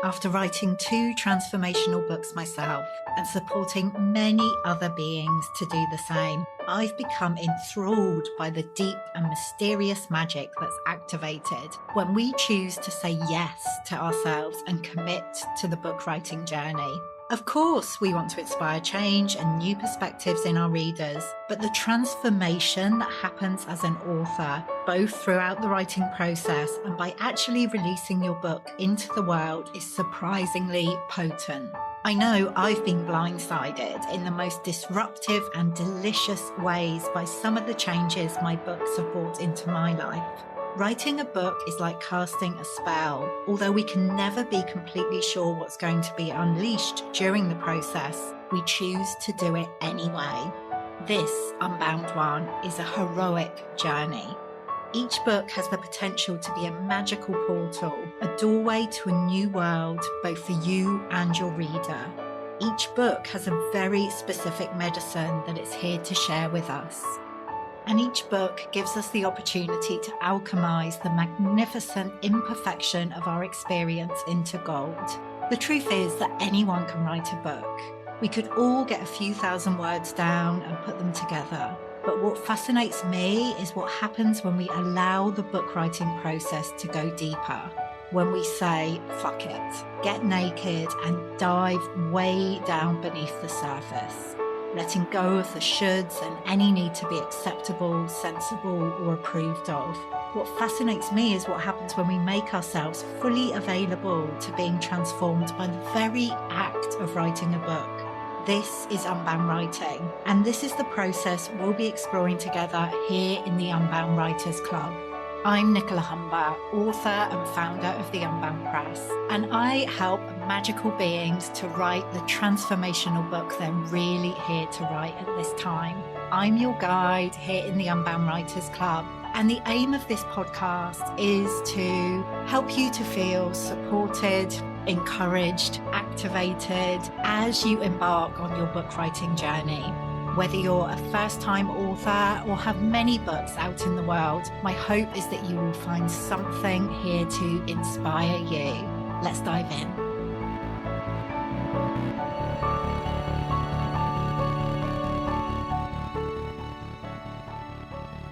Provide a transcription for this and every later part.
After writing 2 transformational books myself and supporting many other beings to do the same, I've become enthralled by the deep and mysterious magic that's activated when we choose to say yes to ourselves and commit to the book writing journey. Of course, we want to inspire change and new perspectives in our readers, but the transformation that happens as an author, both throughout the writing process and by actually releasing your book into the world, is surprisingly potent. I know I've been blindsided in the most disruptive and delicious ways by some of the changes my books have brought into my life. Writing a book is like casting a spell. Although we can never be completely sure what's going to be unleashed during the process, we choose to do it anyway. This Unbound one is a heroic journey. Each book has the potential to be a magical portal, a doorway to a new world, both for you and your reader. Each book has a very specific medicine that it's here to share with us. And each book gives us the opportunity to alchemize the magnificent imperfection of our experience into gold. The truth is that anyone can write a book. We could all get a few thousand words down and put them together. But what fascinates me is what happens when we allow the book writing process to go deeper. When we say, fuck it, get naked and dive way down beneath the surface. Letting go of the shoulds and any need to be acceptable, sensible, or approved of. What fascinates me is what happens when we make ourselves fully available to being transformed by the very act of writing a book. This is Unbound Writing, and this is the process we'll be exploring together here in the Unbound Writers Club. I'm Nicola, author and founder of the Unbound Press, and I help magical beings to write the transformational book they're really here to write at this time. I'm your guide here in the Unbound Writers Club, and the aim of this podcast is to help you to feel supported, encouraged, activated as you embark on your book writing journey. Whether you're a first-time author or have many books out in the world, my hope is that you will find something here to inspire you. Let's dive in.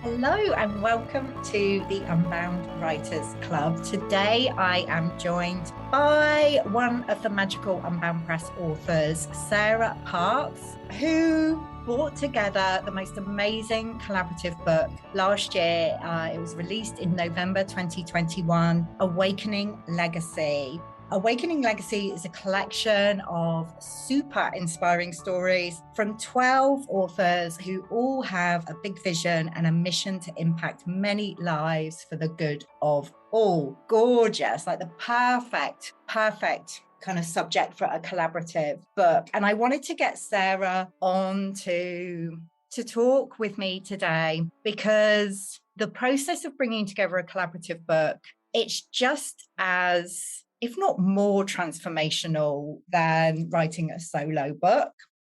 Hello and welcome to the Unbound Writers Club. Today I am joined by one of the magical Unbound Press authors, Sarah Parks, who brought together the most amazing collaborative book last year. It was released in November 2021, Awakening Legacy. Awakening Legacy is a collection of super inspiring stories from 12 authors who all have a big vision and a mission to impact many lives for the good of all. Gorgeous, like the perfect kind of subject for a collaborative book. And I wanted to get Sarah on to talk with me today because the process of bringing together a collaborative book, it's just as, if not more transformational than writing a solo book.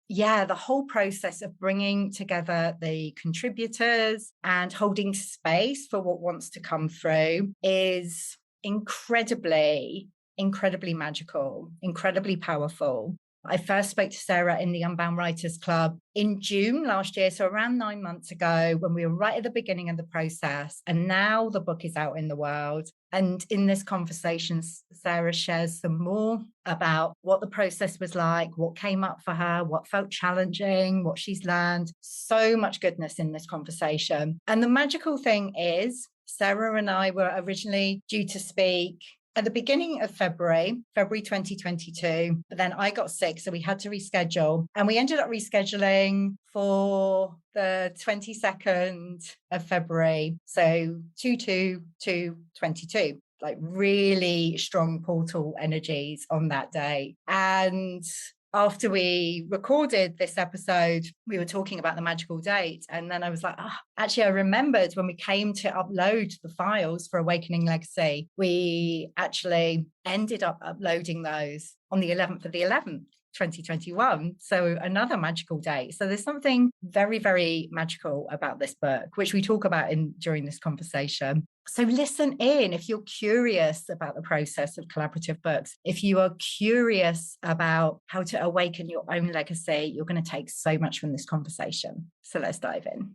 Yeah, the whole process of bringing together the contributors and holding space for what wants to come through is incredibly magical, incredibly powerful. I first spoke to Sarah in the Unbound Writers Club in June last year, so around 9 months ago, when we were right at the beginning of the process. And now the book is out in the world. And in this conversation, Sarah shares some more about what the process was like, what came up for her, what felt challenging, what she's learned. So much goodness in this conversation. And the magical thing is, Sarah and I were originally due to speak at the beginning of February 2022, but then I got sick, so we had to reschedule. And we ended up rescheduling for the 22nd of February, so 2/2/22, like really strong portal energies on that day. And after we recorded this episode, we were talking about the magical date. And then I was like, actually, I remembered when we came to upload the files for Awakening Legacy, we actually ended up uploading those on the 11th of the 11th, 2021. So another magical date. So there's something very, very magical about this book, which we talk about during this conversation. So listen in if you're curious about the process of collaborative books. If you are curious about how to awaken your own legacy, you're going to take so much from this conversation. So let's dive in.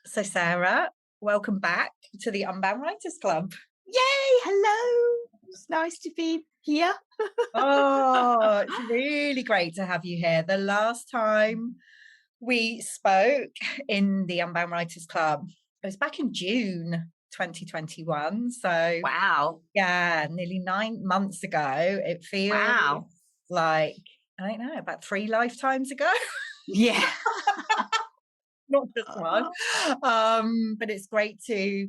So Sarah, welcome back to the Unbound Writers Club. Yay! Hello. It's nice to be here. Oh, it's really great to have you here. The last time we spoke in the Unbound Writers Club, it was back in June 2021. So Wow. yeah, nearly 9 months ago. It feels like, I don't know, about 3 lifetimes ago. Yeah. Not just one. But it's great to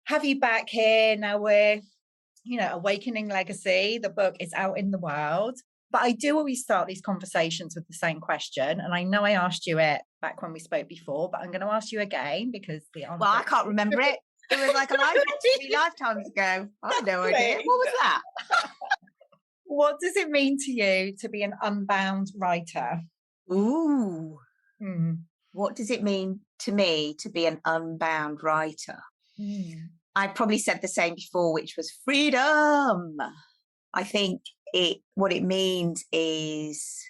have you back here. Now we're, Awakening Legacy. The book is out in the world. But I do always start these conversations with the same question. And I know I asked you it back when we spoke before, but I'm going to ask you again because the answer... Well, I can't remember it. It was like 3 lifetimes ago. I had no idea. What was that? What does it mean to you to be an unbound writer? Ooh. What does it mean to me to be an unbound writer? I probably said the same before, which was freedom. I think what it means is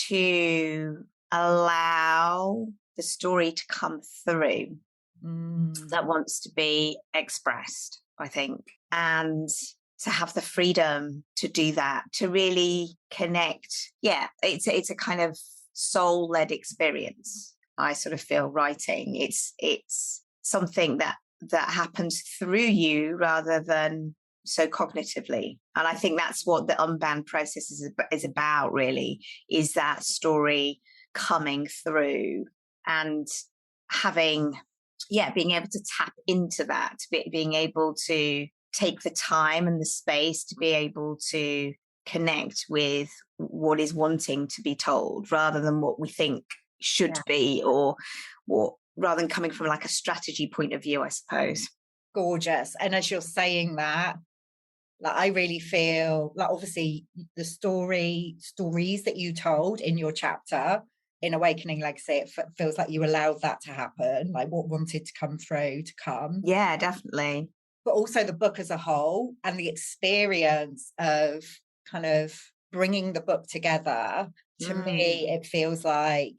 to allow the story to come through that wants to be expressed, I think, and to have the freedom to do that, to really connect. Yeah, it's a kind of soul-led experience. I sort of feel writing. It's something that happens through you rather than so cognitively. And I think that's what the Unbound process is about, really, is that story coming through and being able to tap into that, being able to take the time and the space to be able to connect with what is wanting to be told rather than what we think should be, or what, rather than coming from like a strategy point of view, I suppose. Gorgeous. And as you're saying that, like, I really feel like, obviously, the stories that you told in your chapter in Awakening Legacy, it feels like you allowed that to happen, like what wanted to come through to come. Yeah, definitely. But also the book as a whole and the experience of kind of bringing the book together. To me, it feels like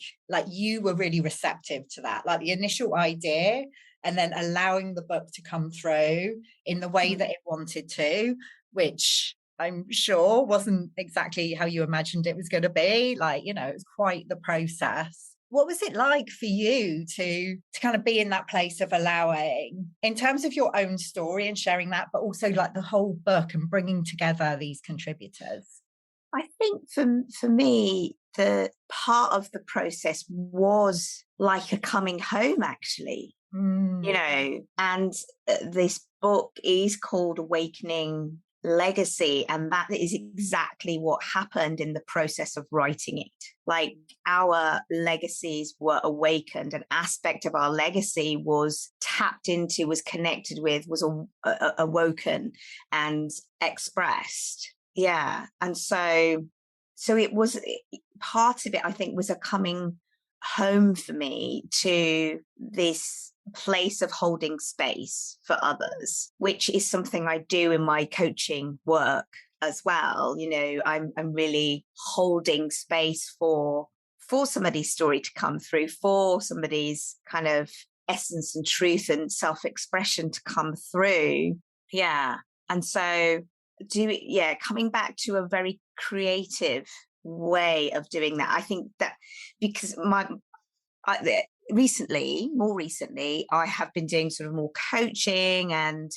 you were really receptive to that, like the initial idea, and then allowing the book to come through in the way that it wanted to, which I'm sure wasn't exactly how you imagined it was going to be. Like, it was quite the process. What was it like for you to kind of be in that place of allowing, in terms of your own story and sharing that, but also like the whole book and bringing together these contributors? I think for me, the part of the process was like a coming home, actually, and this book is called Awakening Legacy, and that is exactly what happened in the process of writing it. Like, our legacies were awakened, an aspect of our legacy was tapped into, was connected with, was awoken and expressed. Yeah. And so it was, part of it, I think, was a coming home for me to this place of holding space for others, which is something I do in my coaching work as well. I'm really holding space for somebody's story to come through, for somebody's kind of essence and truth and self-expression to come through. Yeah. And so coming back to a very creative way of doing that. I think that because more recently, I have been doing sort of more coaching and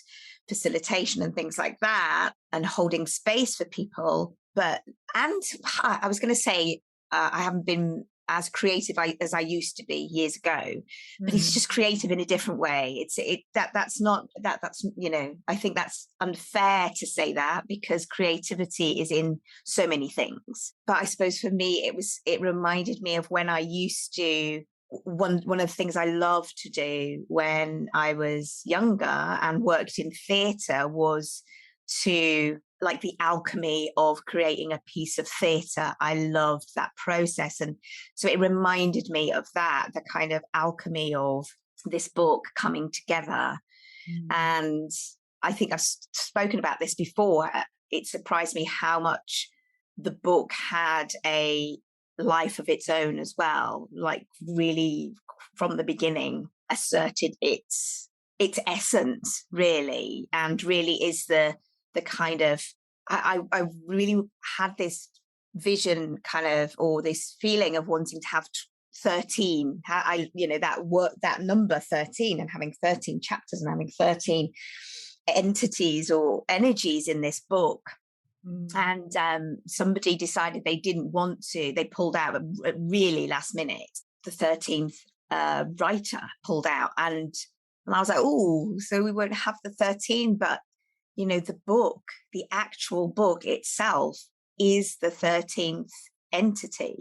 facilitation and things like that, and holding space for people. And I was going to say, I haven't been as creative as I used to be years ago, but it's just creative in a different way. That's I think that's unfair to say that, because creativity is in so many things. But I suppose for me, it reminded me of when I used to, one of the things I loved to do when I was younger and worked in theatre was to, like, the alchemy of creating a piece of theatre. I loved that process. And so it reminded me of that, the kind of alchemy of this book coming together And I think I've spoken about this before. It surprised me how much the book had a life of its own as well, like really from the beginning asserted its essence, really, and really is the kind of, I really had this vision kind of, or this feeling of wanting to have 13, that number 13, and having 13 chapters and having 13 entities or energies in this book. And somebody decided they didn't want to, they pulled out at really last minute. The 13th writer pulled out, and I was like, oh, so we won't have the 13, but the book, the actual book itself is the 13th entity,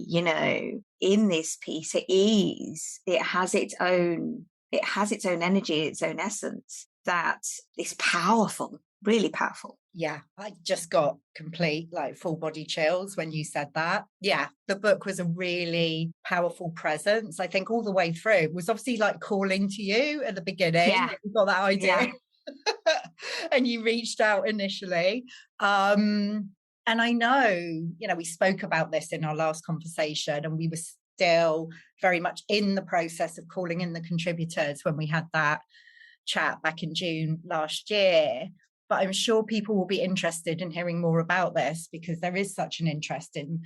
in this piece. It has its own energy, its own essence that is powerful, really powerful. Yeah, I just got complete, like, full body chills when you said that. Yeah, the book was a really powerful presence, I think, all the way through. It was obviously like calling to you at the beginning. Yeah. You got that idea. Yeah. And you reached out initially. And I know, we spoke about this in our last conversation, and we were still very much in the process of calling in the contributors when we had that chat back in June last year. But I'm sure people will be interested in hearing more about this, because there is such an interest in,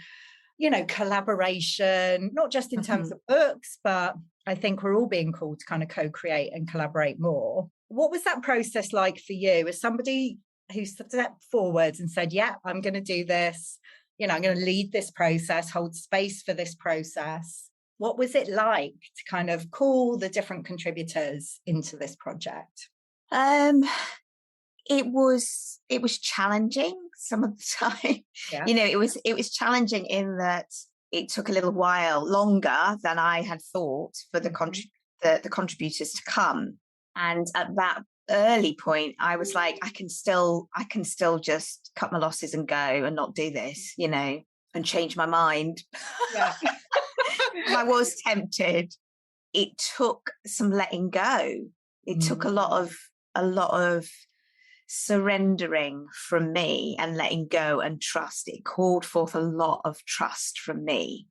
collaboration, not just in terms of books, but I think we're all being called to kind of co-create and collaborate more. What was that process like for you as somebody who stepped forward and said, yeah, I'm going to do this, I'm going to lead this process, hold space for this process? What was it like to kind of call the different contributors into this project? It was challenging some of the time. Yeah. It was challenging in that it took a little while longer than I had thought for the contributors to come. And at that early point, I was like, I can still just cut my losses and go and not do this, and change my mind. Yeah. I was tempted. It took some letting go. It took a lot of surrendering from me and letting go and trust. It called forth a lot of trust from me.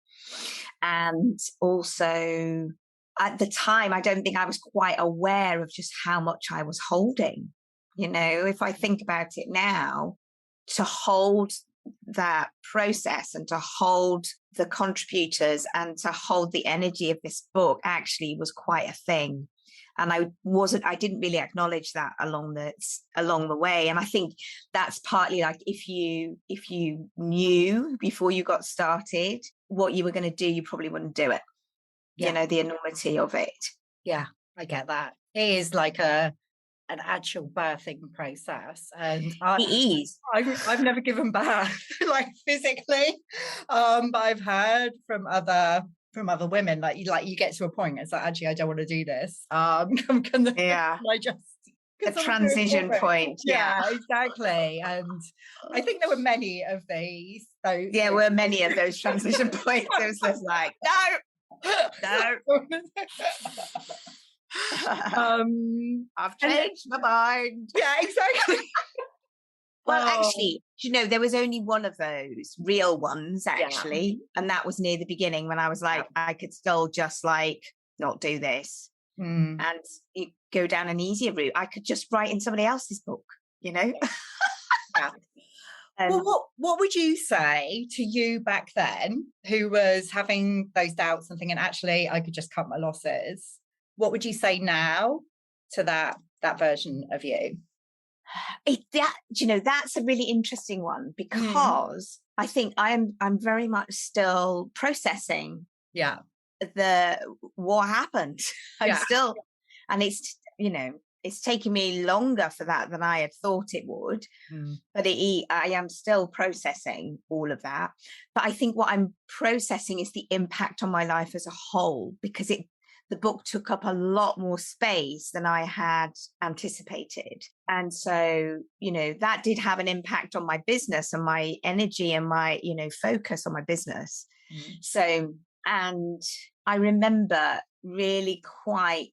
And also at the time, I don't think I was quite aware of just how much I was holding. If I think about it now, to hold that process and to hold the contributors and to hold the energy of this book actually was quite a thing. And I didn't really acknowledge that along the way. And I think that's partly like, if you knew before you got started what you were going to do, you probably wouldn't do it. Yeah. The enormity of it. Yeah, I get that. It is like an actual birthing process, and It is. I've never given birth like physically, but I've heard from other women, like you get to a point, it's like, actually, I don't want to do this. I'm gonna, I just a transition point. Yeah, exactly. And I think there were many of these. So there were many of those transition points. It was just like, no. I've changed my mind. Yeah, exactly. Well, actually, there was only one of those real ones, actually. Yeah. And that was near the beginning when I was like, I could still just like not do this and go down an easier route. I could just write in somebody else's book, Yeah. Well, what would you say to you back then, who was having those doubts and thinking, actually, I could just cut my losses? What would you say now to that version of you? That's a really interesting one, because I think I'm very much still processing. Yeah. What happened. I'm still, and it's taken me longer for that than I had thought it would. But I am still processing all of that. But I think what I'm processing is the impact on my life as a whole, because the book took up a lot more space than I had anticipated. And so, that did have an impact on my business and my energy and my, focus on my business. So, and I remember really quite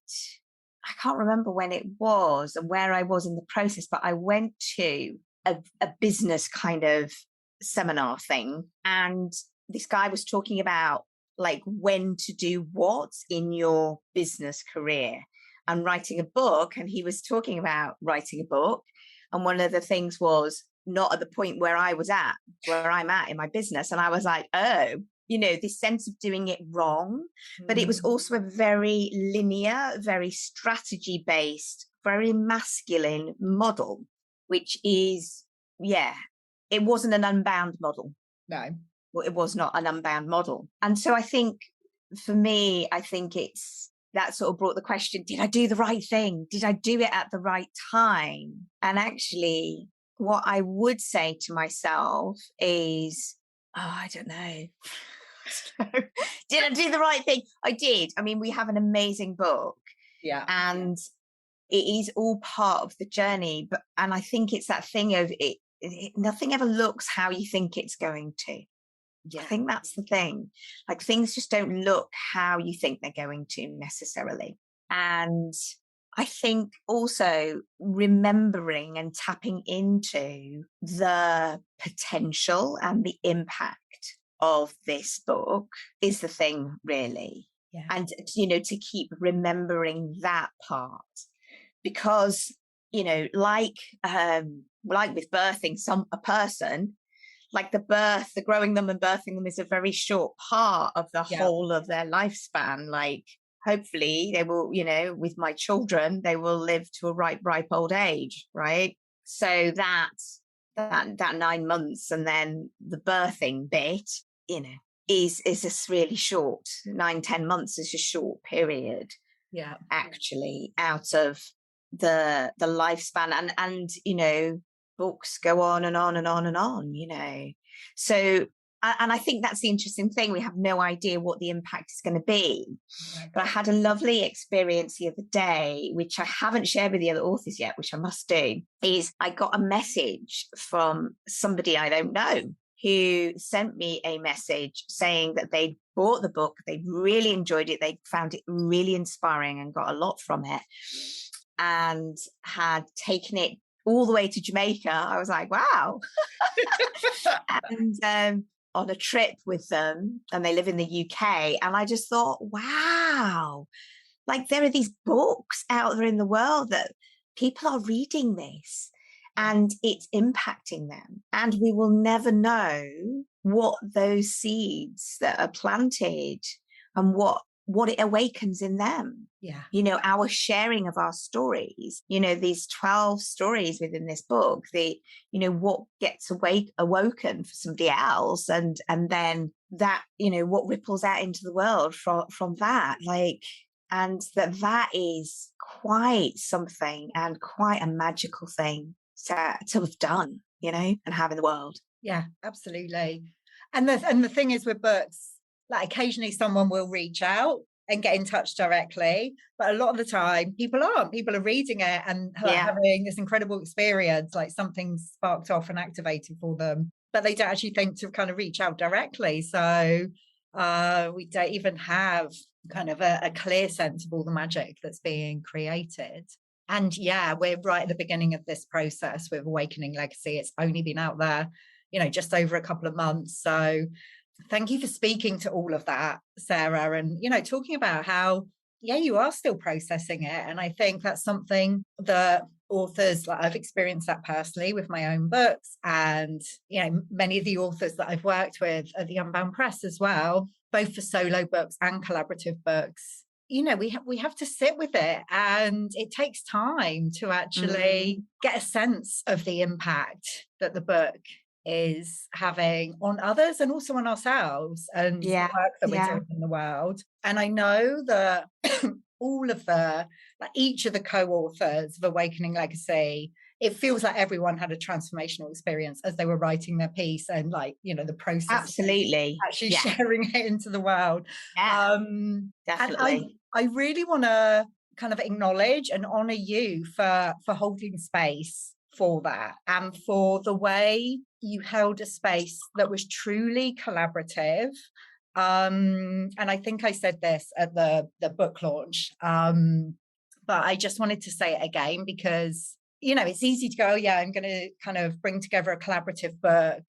I can't remember when it was and where I was in the process, but I went to a business kind of seminar thing. And this guy was talking about like when to do what in your business career and writing a book. And he was talking about writing a book. And one of the things was not at the point where I'm at in my business. And I was like, oh, this sense of doing it wrong. But it was also a very linear, very strategy based, very masculine model, which is, it wasn't an unbound model. No. Well, it was not an unbound model. And so I think for me, it's that sort of brought the question, did I do the right thing? Did I do it at the right time? And actually, what I would say to myself is, I don't know. Did I do the right thing? I did. I mean, we have an amazing book. Yeah. And it is all part of the journey. And I think it's that thing of it, nothing ever looks how you think it's going to. Yeah. I think that's the thing. Like things just don't look how you think they're going to necessarily. And I think also remembering and tapping into the potential and the impact of this book is the thing, really. Yeah. And, to keep remembering that part, because, like with birthing a person, like the growing them and birthing them is a very short part of the whole of their lifespan. Like, hopefully they will, with my children, they will live to a ripe old age, right? So that 9 months and then the birthing bit, is just really short. 9-10 months is a short period. Yeah, actually, out of the lifespan, and books go on and on and on and on. So. And I think that's the interesting thing. We have no idea what the impact is going to be. Okay. But I had a lovely experience the other day, which I haven't shared with the other authors yet, which I must do, is I got a message from somebody I don't know who sent me a message saying that they bought the book, they really enjoyed it, they found it really inspiring and got a lot from it, and had taken it all the way to Jamaica. I was like, wow. And on a trip with them, and they live in the UK. And I just thought, wow, like there are these books out there in the world that people are reading this and it's impacting them. And we will never know what those seeds that are planted and what it awakens in them. Yeah. Our sharing of our stories, these 12 stories within this book, what gets awoken for somebody else, and then that, what ripples out into the world from that, like, and that is quite something and quite a magical thing to have done, and have in the world. Yeah, absolutely. And the thing is with books, like occasionally someone will reach out and get in touch directly, but a lot of the time people aren't. People are reading it and having this incredible experience, like something sparked off and activated for them, but they don't actually think to kind of reach out directly. So we don't even have kind of a clear sense of all the magic that's being created. And we're right at the beginning of this process with Awakening Legacy. It's only been out there, just over a couple of months. So thank you for speaking to all of that, Sarah, and, talking about how, you are still processing it. And I think that's something that authors, like I've experienced that personally with my own books, and, many of the authors that I've worked with at the Unbound Press as well, both for solo books and collaborative books. We have to sit with it, and it takes time to actually get a sense of the impact that the book is having on others and also on ourselves and the work that we're doing in the world. And I know that each of the co-authors of Awakening Legacy, it feels like everyone had a transformational experience as they were writing their piece, and the process absolutely of actually sharing it into the world. Definitely. And I really want to kind of acknowledge and honor you for holding space for that, and for the way you held a space that was truly collaborative. And I think I said this at the book launch, But I just wanted to say it again because, it's easy to go, oh, yeah, I'm going to kind of bring together a collaborative book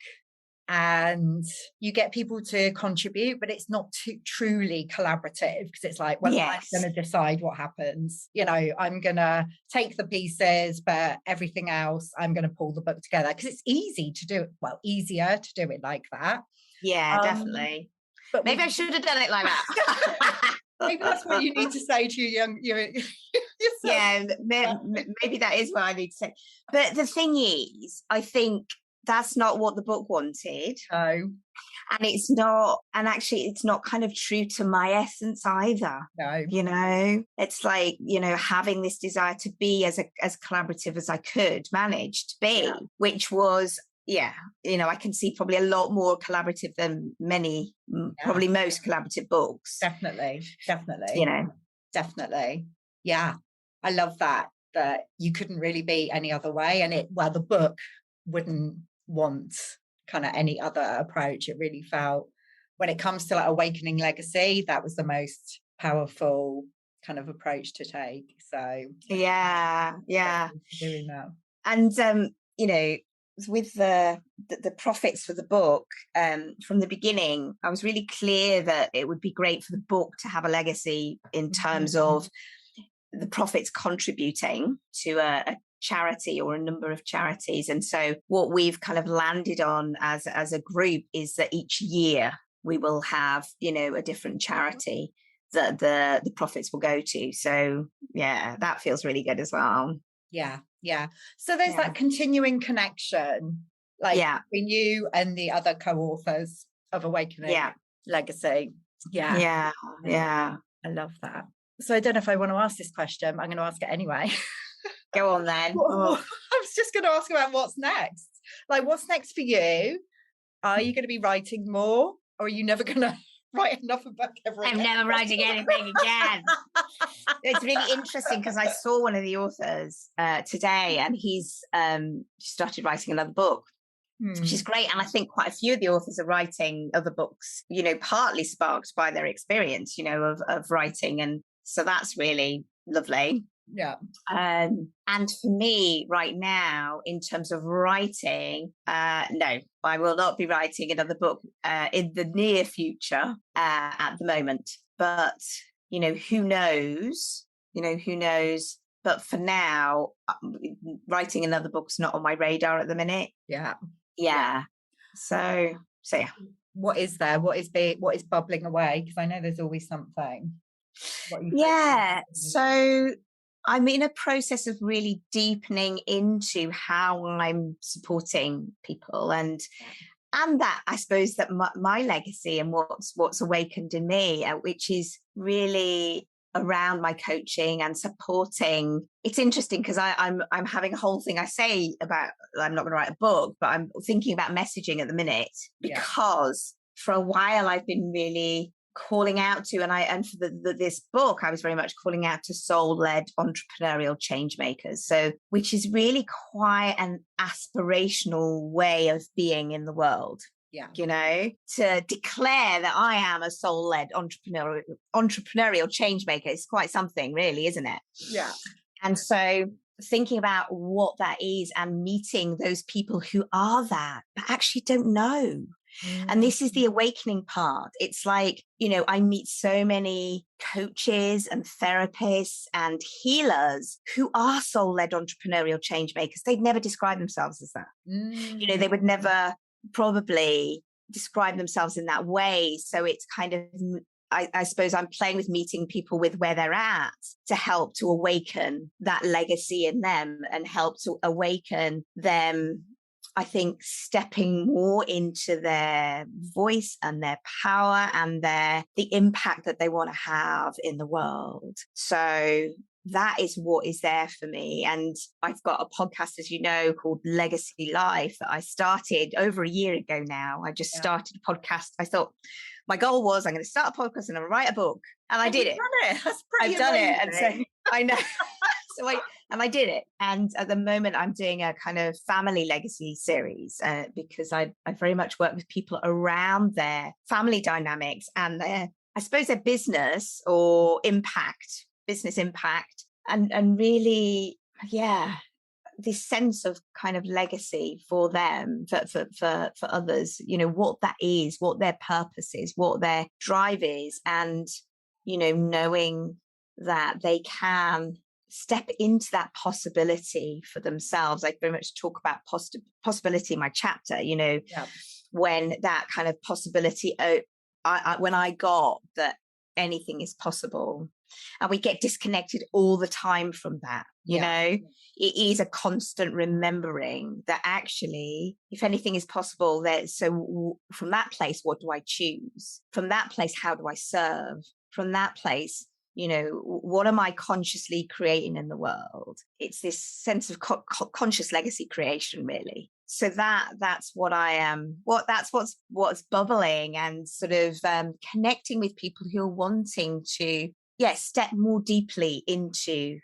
and you get people to contribute, but it's not truly collaborative because it's like, well, Yes. I'm going to decide what happens. I'm going to take the pieces, but everything else, I'm going to pull the book together because it's easier to do it like that. Yeah, definitely. But maybe I should have done it like that. Maybe that's what you need to say to yourself. Yeah, maybe that is what I need to say. But the thing is, I think that's not what the book wanted. No. And actually it's not kind of true to my essence either. No. It's like, having this desire to be as collaborative as I could manage to be, which was, I can see probably a lot more collaborative than probably most collaborative books. Definitely. Definitely. Yeah. I love that you couldn't really be any other way. And the book wouldn't want kind of any other approach. It really felt, when it comes to like awakening legacy, that was the most powerful kind of approach to take. So yeah doing that. And with the profits for the book, from the beginning I was really clear that it would be great for the book to have a legacy in terms of the profits contributing to a charity or a number of charities. And so what we've kind of landed on as a group is that each year we will have, a different charity that the profits will go to. So that feels really good as well. Yeah. So there's that continuing connection, between you and the other co-authors of Awakening Legacy. Yeah. I love that. So I don't know if I want to ask this question, but I'm going to ask it anyway. Go on then. I was just going to ask about what's next. Like, what's next for you? Are you going to be writing more, or are you never going to write another book ever again? I'm never writing anything again. It's really interesting because I saw one of the authors today, and he's started writing another book, which is great. And I think quite a few of the authors are writing other books, partly sparked by their experience, of writing. And so that's really lovely. Yeah. And for me right now, in terms of writing, no, I will not be writing another book in the near future at the moment. But, who knows? But for now, writing another book's not on my radar at the minute. Yeah. So yeah. What is there? What is bubbling away? Because I know there's always something. So I'm in a process of really deepening into how I'm supporting people and that, I suppose, that my legacy and what's awakened in me, which is really around my coaching and supporting. It's interesting because I'm having a whole thing I say about, I'm not going to write a book, but I'm thinking about messaging at the minute because for a while I've been really calling out to, and for this book, I was very much calling out to soul-led entrepreneurial change makers. So, which is really quite an aspirational way of being in the world. To declare that I am a soul-led entrepreneurial change maker is quite something, really, isn't it? Yeah. And so thinking about what that is and meeting those people who are that, but actually don't know. And this is the awakening part. It's like, I meet so many coaches and therapists and healers who are soul-led entrepreneurial change makers. They'd never describe themselves as that. They would never probably describe themselves in that way. So it's kind of, I suppose I'm playing with meeting people with where they're at to help to awaken that legacy in them and help to awaken them, I think, stepping more into their voice and their power and the impact that they want to have in the world. So that is what is there for me. And I've got a podcast, as you know, called Legacy Life that I started over a year ago now. I just started a podcast. I thought my goal was I'm going to start a podcast and I'm going to write a book. And I did it. I've done it. And so I know. I did it. And at the moment I'm doing a kind of family legacy series because I very much work with people around their family dynamics and their business or business impact, and really, yeah, this sense of kind of legacy for them, for others, you know, what that is, what their purpose is, what their drive is, and, you know, knowing that they can step into that possibility for themselves. I very much talk about possibility in my chapter, you know, when that kind of possibility, when I got that anything is possible, and we get disconnected all the time from that, you know. It is a constant remembering that actually, if anything is possible, so from that place, what do I choose? From that place, how do I serve? From that place, you know, what am I consciously creating in the world? It's this sense of conscious legacy creation, really. So that's what I am. What's bubbling, and sort of connecting with people who are wanting to, step more deeply into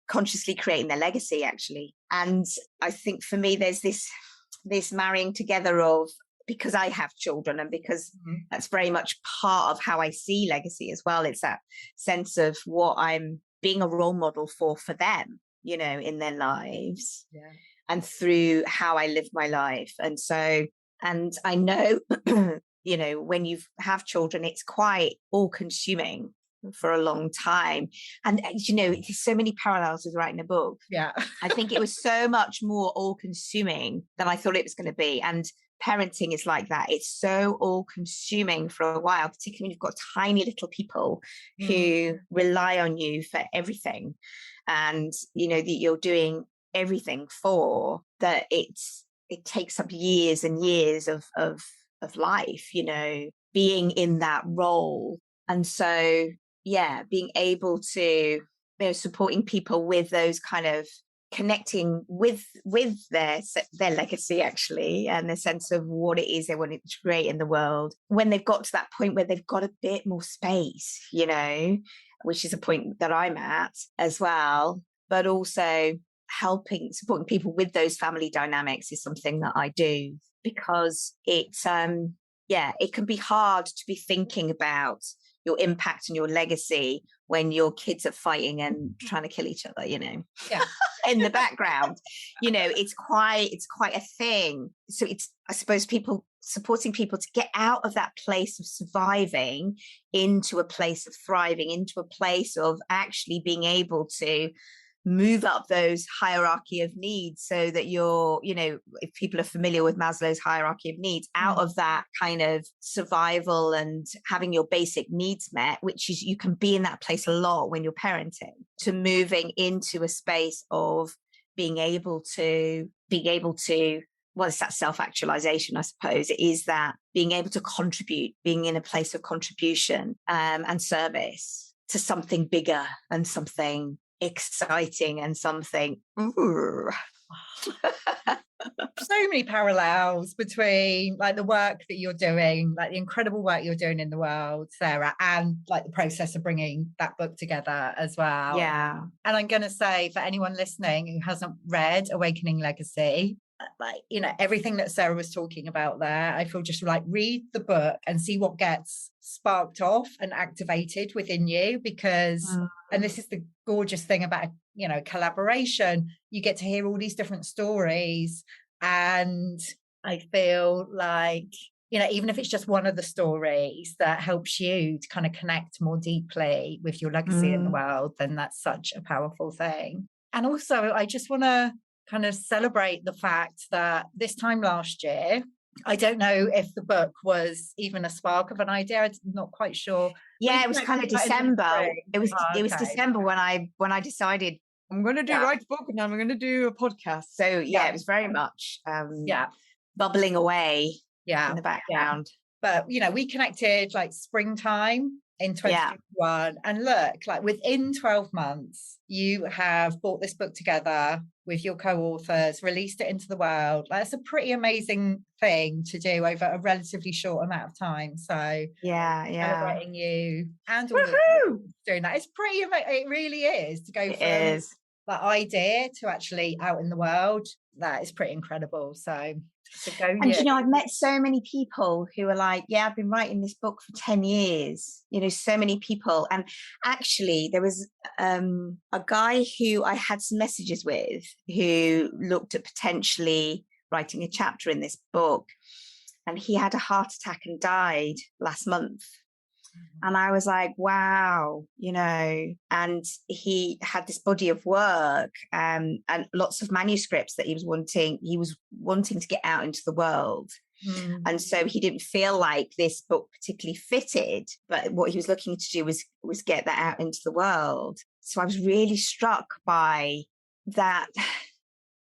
consciously creating their legacy, actually. And I think for me, there's this marrying together of, because I have children, and because that's very much part of how I see legacy as well. It's that sense of what I'm being a role model for them, you know, in their lives, and through how I live my life. And so, and I know, you know, when you have children, it's quite all consuming for a long time. And, you know, there's so many parallels with writing a book. I think it was so much more all consuming than I thought it was going to be. And parenting is like that. It's so all consuming for a while, particularly when you've got tiny little people who rely on you for everything. And, you know, that you're doing everything for, that it takes up years and years of life, you know, being in that role. And so, being able to, you know, supporting people with those kind of connecting with their legacy, actually, and the sense of what it is they want to create in the world, when they've got to that point where they've got a bit more space, you know, which is a point that I'm at as well. But also supporting people with those family dynamics is something that I do, because it's it can be hard to be thinking about your impact and your legacy when your kids are fighting and trying to kill each other, you know, in the background. You know, it's quite a thing. So it's, I suppose, supporting people to get out of that place of surviving into a place of thriving, into a place of actually being able to move up those hierarchy of needs, so that you're, you know, if people are familiar with Maslow's hierarchy of needs, out of that kind of survival and having your basic needs met, which is, you can be in that place a lot when you're parenting, to moving into a space of being able to, well, it's that self-actualization, I suppose. It is that being able to contribute, being in a place of contribution and service to something bigger and something exciting and something. So many parallels between like the work that you're doing, like the incredible work you're doing in the world, Sarah, and like the process of bringing that book together as well. And I'm going to say, for anyone listening who hasn't read Awakening Legacy, like, you know, everything that Sarah was talking about there, I feel just like, read the book and see what gets sparked off and activated within you, because and this is the gorgeous thing about, you know, collaboration, you get to hear all these different stories. And I feel like, you know, even if it's just one of the stories that helps you to kind of connect more deeply with your legacy in the world, then that's such a powerful thing. And also, I just want to kind of celebrate the fact that this time last year, I don't know if the book was even a spark of an idea. I'm not quite sure. It was kind of December. It was December when I decided I'm going to write a book, and I'm going to do a podcast. So it was very much bubbling away in the background. But, you know, we connected like springtime in 2021. And look, like within 12 months, you have brought this book together with your co-authors, released it into the world. Like, it's a pretty amazing thing to do over a relatively short amount of time. So celebrating you and all of doing that. It's pretty amazing. It really is, to go from that idea to actually out in the world. that is pretty incredible. So go And, you know, I've met so many people who are like, yeah, I've been writing this book for 10 years, you know, so many people. And actually there was a guy who I had some messages with who looked at potentially writing a chapter in this book. And he had a heart attack and died last month. And I was like, wow, you know, and he had this body of work and lots of manuscripts that he was wanting to get out into the world. And so he didn't feel like this book particularly fitted, but what he was looking to do was get that out into the world. So I was really struck by that.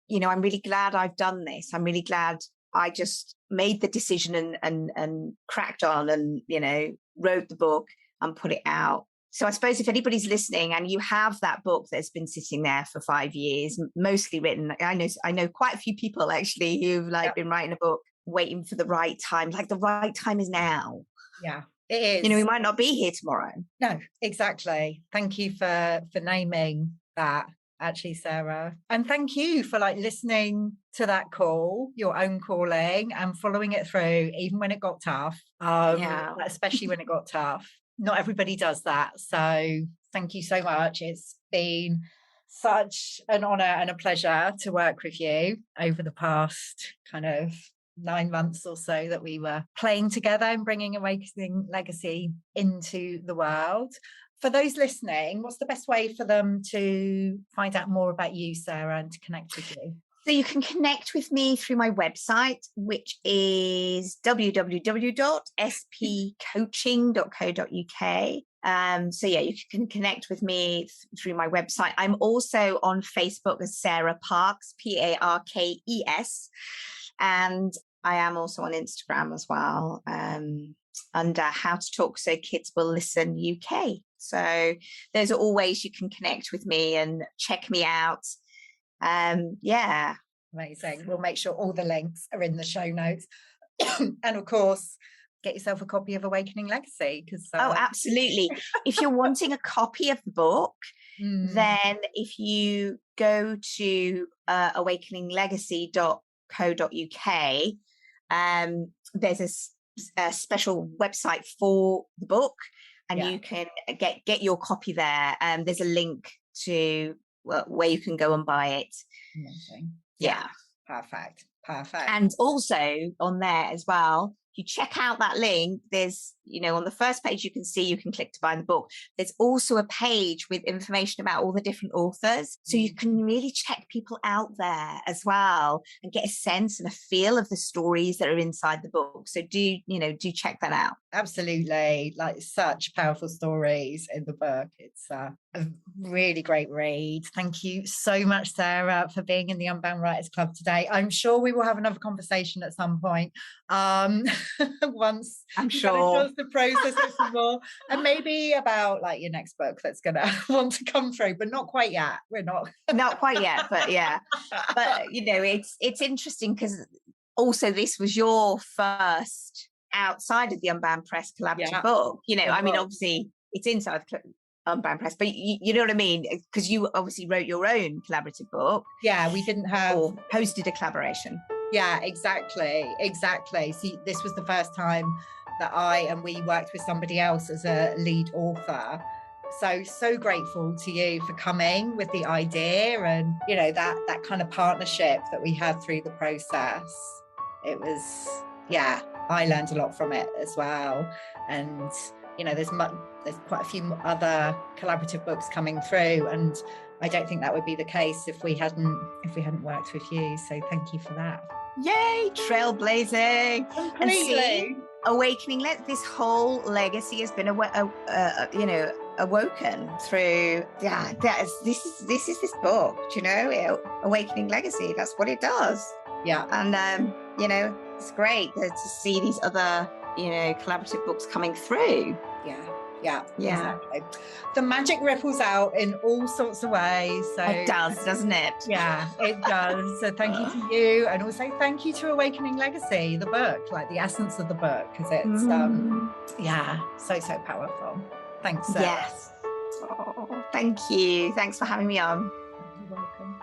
You know, I'm really glad I've done this. I'm really glad I just made the decision and cracked on and, you know, wrote the book and put it out. So I suppose if anybody's listening and you have that book that's been sitting there for 5 years, mostly written, I know quite a few people actually who've been writing a book, waiting for the right time. Like the right time is now. Yeah, it is. You know, we might not be here tomorrow. No, exactly. Thank you for naming that, actually, Sarah. And thank you for listening to that call, your own calling, and following it through, even when it got tough. Especially when it got tough. Not everybody does that. So thank you so much. It's been such an honor and a pleasure to work with you over the past kind of 9 months or so that we were playing together and bringing Awakening Legacy into the world. For those listening, what's the best way for them to find out more about you, Sarah, and to connect with you? So you can connect with me through my website, which is www.spcoaching.co.uk. So yeah, you can connect with me through my website. I'm also on Facebook as Sarah Parkes, Parkes. And I am also on Instagram as well, under How to Talk So Kids Will Listen UK. So those are all ways you can connect with me and check me out. Yeah. Amazing. We'll make sure all the links are in the show notes. And of course, get yourself a copy of Awakening Legacy. Oh, absolutely. If you're wanting a copy of the book, then if you go to awakeninglegacy.co.uk, there's a special website for the book, and you can get your copy there. There's a link to where you can go and buy it. Amazing. Yeah. Perfect. And also on there as well, if you check out that link, there's, you know, on the first page you can click to buy the book. There's also a page with information about all the different authors. So you can really check people out there as well and get a sense and a feel of the stories that are inside the book. So do check that out. Absolutely. Such powerful stories in the book. It's a really great read. Thank you so much, Sarah, for being in the Unbound Writers Club today. I'm sure we will have another conversation at some point. Once I'm sure just the process of some more, and maybe about your next book that's gonna want to come through, but not quite yet. We're not quite yet, but yeah. But you know, it's interesting because also this was your first outside of the Unbound Press collaborative book. You know, I mean, obviously it's inside Unbound Press, but you know what I mean, because you obviously wrote your own collaborative book. Yeah, we didn't have or hosted a collaboration. Yeah, exactly. See, this was the first time that we worked with somebody else as a lead author. So grateful to you for coming with the idea and, you know, that kind of partnership that we had through the process. It was, I learned a lot from it as well. And, you know, there's quite a few other collaborative books coming through, and I don't think that would be the case if we hadn't worked with you. So thank you for that. Yay, trailblazing. Completely. And see, Awakening, this whole legacy has been awoken through this is this book, you know, Awakening Legacy. That's what it does. Yeah. And you know, it's great to see these other, you know, collaborative books coming through. Yeah, exactly. The magic ripples out in all sorts of ways. So it does, doesn't it? Yeah, it does. So thank you to you, and also thank you to Awakening Legacy, the book, the essence of the book, because it's so powerful. Thanks, Sarah. Yes. Oh, thank you. Thanks for having me on. You're welcome.